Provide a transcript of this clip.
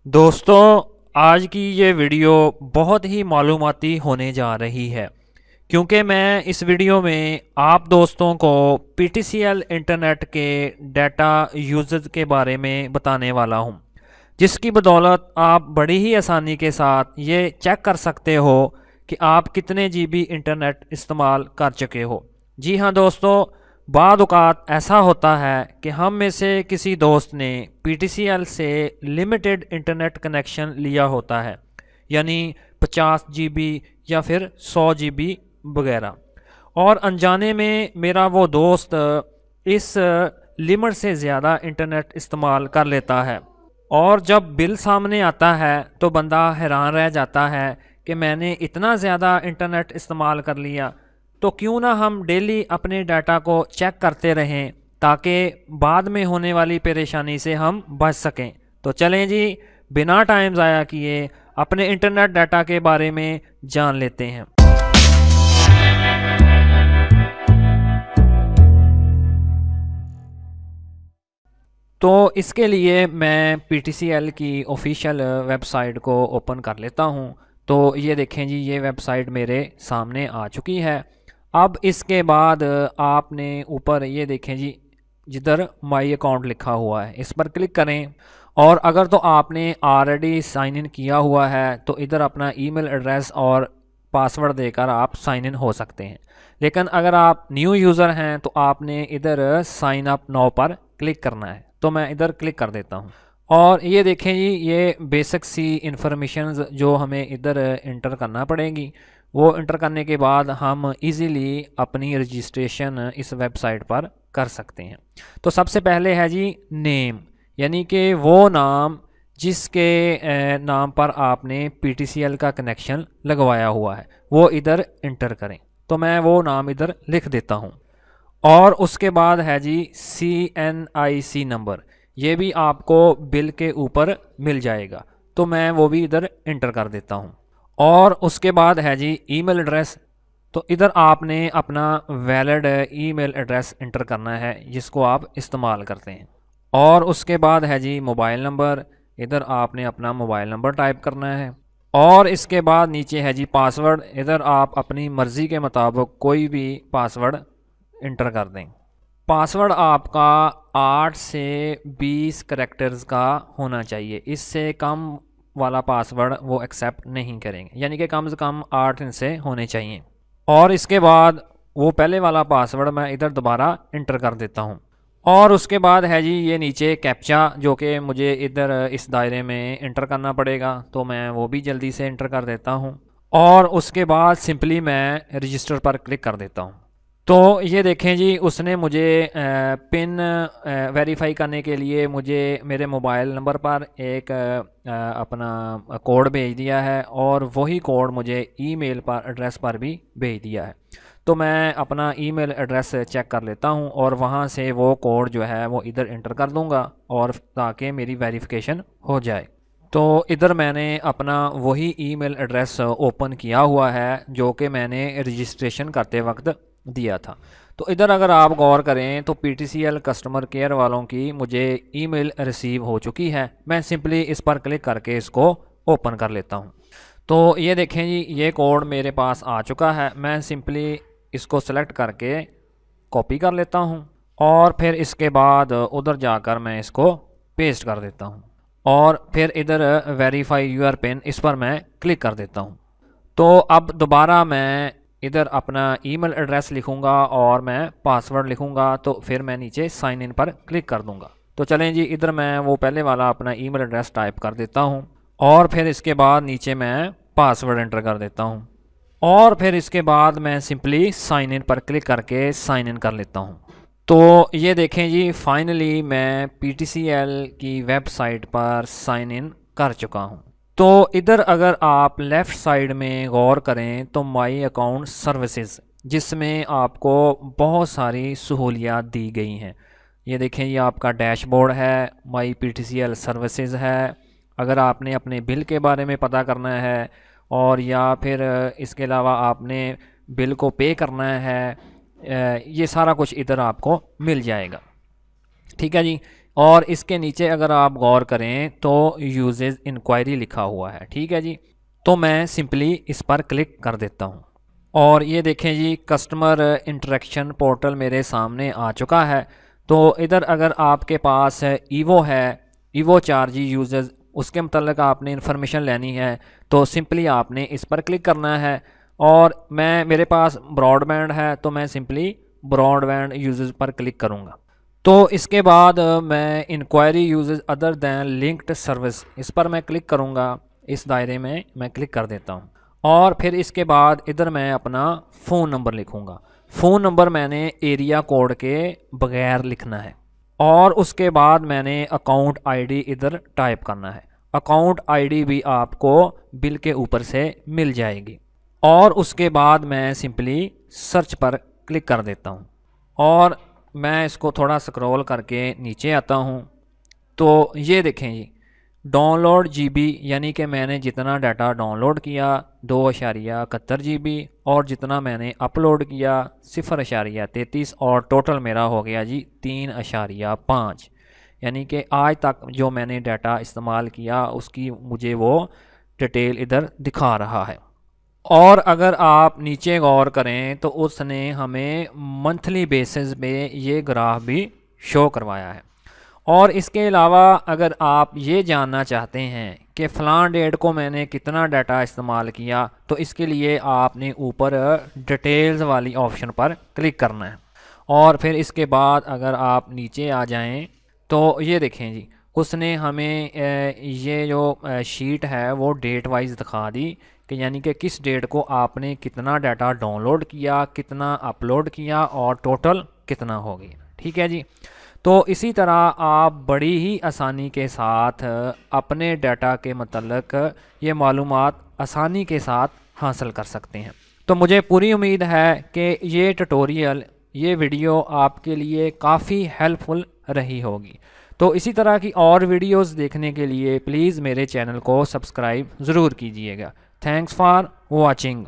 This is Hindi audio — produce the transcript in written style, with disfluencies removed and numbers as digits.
दोस्तों, आज की ये वीडियो बहुत ही मालूमाती होने जा रही है क्योंकि मैं इस वीडियो में आप दोस्तों को PTCL इंटरनेट के डाटा यूजेज के बारे में बताने वाला हूं, जिसकी बदौलत आप बड़ी ही आसानी के साथ ये चेक कर सकते हो कि आप कितने GB इंटरनेट इस्तेमाल कर चुके हो। जी हाँ दोस्तों, बाद औक़ात ऐसा होता है कि हम में से किसी दोस्त ने PTCL से लिमिटेड इंटरनेट कनेक्शन लिया होता है, यानी 50 GB या फिर 100 GB वगैरह, और अनजाने में मेरा वो दोस्त इस लिमिट से ज़्यादा इंटरनेट इस्तेमाल कर लेता है और जब बिल सामने आता है तो बंदा हैरान रह जाता है कि मैंने इतना ज़्यादा इंटरनेट इस्तेमाल कर लिया। तो क्यों ना हम डेली अपने डाटा को चेक करते रहें ताकि बाद में होने वाली परेशानी से हम बच सकें। तो चलें जी, बिना टाइम ज़ाया किए अपने इंटरनेट डाटा के बारे में जान लेते हैं। तो इसके लिए मैं PTCL की ऑफिशियल वेबसाइट को ओपन कर लेता हूं। तो ये देखें जी, ये वेबसाइट मेरे सामने आ चुकी है। अब इसके बाद आपने ऊपर ये देखें जी, जिधर माई अकाउंट लिखा हुआ है, इस पर क्लिक करें। और अगर तो आपने ऑलरेडी साइन इन किया हुआ है तो इधर अपना ईमेल एड्रेस और पासवर्ड देकर आप साइन इन हो सकते हैं। लेकिन अगर आप न्यू यूज़र हैं तो आपने इधर साइन अप नाउ पर क्लिक करना है। तो मैं इधर क्लिक कर देता हूँ और ये देखें जी, ये बेसिक सी इंफॉर्मेशन जो हमें इधर इंटर करना पड़ेगी, वो इंटर करने के बाद हम इजीली अपनी रजिस्ट्रेशन इस वेबसाइट पर कर सकते हैं। तो सबसे पहले है जी नेम, यानी कि वो नाम जिसके नाम पर आपने PTCL का कनेक्शन लगवाया हुआ है, वो इधर इंटर करें। तो मैं वो नाम इधर लिख देता हूँ। और उसके बाद है जी CNIC नंबर, ये भी आपको बिल के ऊपर मिल जाएगा, तो मैं वो भी इधर इंटर कर देता हूँ। और उसके बाद है जी ईमेल एड्रेस, तो इधर आपने अपना वैलिड ईमेल एड्रेस इंटर करना है जिसको आप इस्तेमाल करते हैं। और उसके बाद है जी मोबाइल नंबर, इधर आपने अपना मोबाइल नंबर टाइप करना है। और इसके बाद नीचे है जी पासवर्ड, इधर आप अपनी मर्ज़ी के मुताबिक कोई भी पासवर्ड इंटर कर दें। पासवर्ड आपका 8 से 20 करैक्टर्स का होना चाहिए, इससे कम वाला पासवर्ड वो एक्सेप्ट नहीं करेंगे, यानी कि कम से कम 8 इनसे होने चाहिए। और इसके बाद वो पहले वाला पासवर्ड मैं इधर दोबारा इंटर कर देता हूँ। और उसके बाद है जी ये नीचे कैप्चा, जो कि मुझे इधर इस दायरे में इंटर करना पड़ेगा, तो मैं वो भी जल्दी से इंटर कर देता हूँ। और उसके बाद सिंपली मैं रजिस्टर पर क्लिक कर देता हूँ। तो ये देखें जी, उसने मुझे पिन वेरीफाई करने के लिए मुझे मेरे मोबाइल नंबर पर एक अपना कोड भेज दिया है और वही कोड मुझे ईमेल पर एड्रेस पर भी भेज दिया है। तो मैं अपना ईमेल एड्रेस चेक कर लेता हूं और वहां से वो कोड जो है वो इधर इंटर कर दूंगा और ताकि मेरी वेरिफिकेशन हो जाए। तो इधर मैंने अपना वही ईमेल एड्रेस ओपन किया हुआ है जो कि मैंने रजिस्ट्रेशन करते वक्त दिया था। तो इधर अगर आप गौर करें तो PTCL कस्टमर केयर वालों की मुझे ईमेल रिसीव हो चुकी है। मैं सिंपली इस पर क्लिक करके इसको ओपन कर लेता हूं। तो ये देखें जी, ये कोड मेरे पास आ चुका है। मैं सिंपली इसको सेलेक्ट करके कॉपी कर लेता हूं और फिर इसके बाद उधर जाकर मैं इसको पेस्ट कर देता हूं और फिर इधर वेरीफाई यूर पिन, इस पर मैं क्लिक कर देता हूं। तो अब दोबारा मैं इधर अपना ईमेल एड्रेस लिखूंगा और मैं पासवर्ड लिखूंगा, तो फिर मैं नीचे साइन इन पर क्लिक कर दूंगा। तो चलें जी, इधर मैं वो पहले वाला अपना ईमेल एड्रेस टाइप कर देता हूं और फिर इसके बाद नीचे मैं पासवर्ड एंटर कर देता हूं और फिर इसके बाद मैं सिंपली साइन इन पर क्लिक करके साइन इन कर लेता हूं। तो ये देखें जी, फाइनली मैं PTCL की वेबसाइट पर साइन इन कर चुका हूं। तो इधर अगर आप लेफ़्ट साइड में गौर करें तो माई अकाउंट सर्विसेज, जिसमें आपको बहुत सारी सहूलियात दी गई हैं। ये देखें, ये आपका डैशबोर्ड है, माई PTCL सर्विसेज है। अगर आपने अपने बिल के बारे में पता करना है और या फिर इसके अलावा आपने बिल को पे करना है, ये सारा कुछ इधर आपको मिल जाएगा। ठीक है जी। और इसके नीचे अगर आप गौर करें तो यूजेज इंक्वायरी लिखा हुआ है। ठीक है जी, तो मैं सिंपली इस पर क्लिक कर देता हूँ और ये देखें जी कस्टमर इंटरेक्शन पोर्टल मेरे सामने आ चुका है। तो इधर अगर आपके पास ईवो है, ईवो 4G यूजेज, उसके मतलब आपने इन्फॉर्मेशन लेनी है तो सिंपली आपने इस पर क्लिक करना है। और मेरे पास ब्रॉडबैंड है तो मैं सिंपली ब्रॉडबैंड यूजेज पर क्लिक करूँगा। तो इसके बाद मैं inquiry usage other than linked service, इस पर मैं क्लिक करूँगा। इस दायरे में मैं क्लिक कर देता हूँ और फिर इसके बाद इधर मैं अपना फ़ोन नंबर लिखूँगा। फ़ोन नंबर मैंने एरिया कोड के बगैर लिखना है और उसके बाद मैंने अकाउंट आईडी इधर टाइप करना है। अकाउंट आईडी भी आपको बिल के ऊपर से मिल जाएगी और उसके बाद मैं सिंपली सर्च पर क्लिक कर देता हूँ और मैं इसको थोड़ा स्क्रॉल करके नीचे आता हूँ। तो ये देखें जी डाउनलोड GB, यानी कि मैंने जितना डाटा डाउनलोड किया 2.71 GB और जितना मैंने अपलोड किया 0.33 और टोटल मेरा हो गया जी 3.5, यानी कि आज तक जो मैंने डाटा इस्तेमाल किया उसकी मुझे वो डिटेल इधर दिखा रहा है। और अगर आप नीचे गौर करें तो उसने हमें मंथली बेसिस पे ये ग्राफ भी शो करवाया है। और इसके अलावा अगर आप ये जानना चाहते हैं कि फ़लाँ डेट को मैंने कितना डाटा इस्तेमाल किया तो इसके लिए आपने ऊपर डिटेल्स वाली ऑप्शन पर क्लिक करना है और फिर इसके बाद अगर आप नीचे आ जाएं तो ये देखें जी उसने हमें ये जो शीट है वो डेट वाइज दिखा दी कि यानी कि किस डेट को आपने कितना डाटा डाउनलोड किया, कितना अपलोड किया और टोटल कितना हो गया। ठीक है जी, तो इसी तरह आप बड़ी ही आसानी के साथ अपने डाटा के मतलब ये मालूमात आसानी के साथ हासिल कर सकते हैं। तो मुझे पूरी उम्मीद है कि ये ट्यूटोरियल, ये वीडियो आपके लिए काफ़ी हेल्पफुल रही होगी। तो इसी तरह की और वीडियोस देखने के लिए प्लीज़ मेरे चैनल को सब्सक्राइब ज़रूर कीजिएगा। Thanks for watching.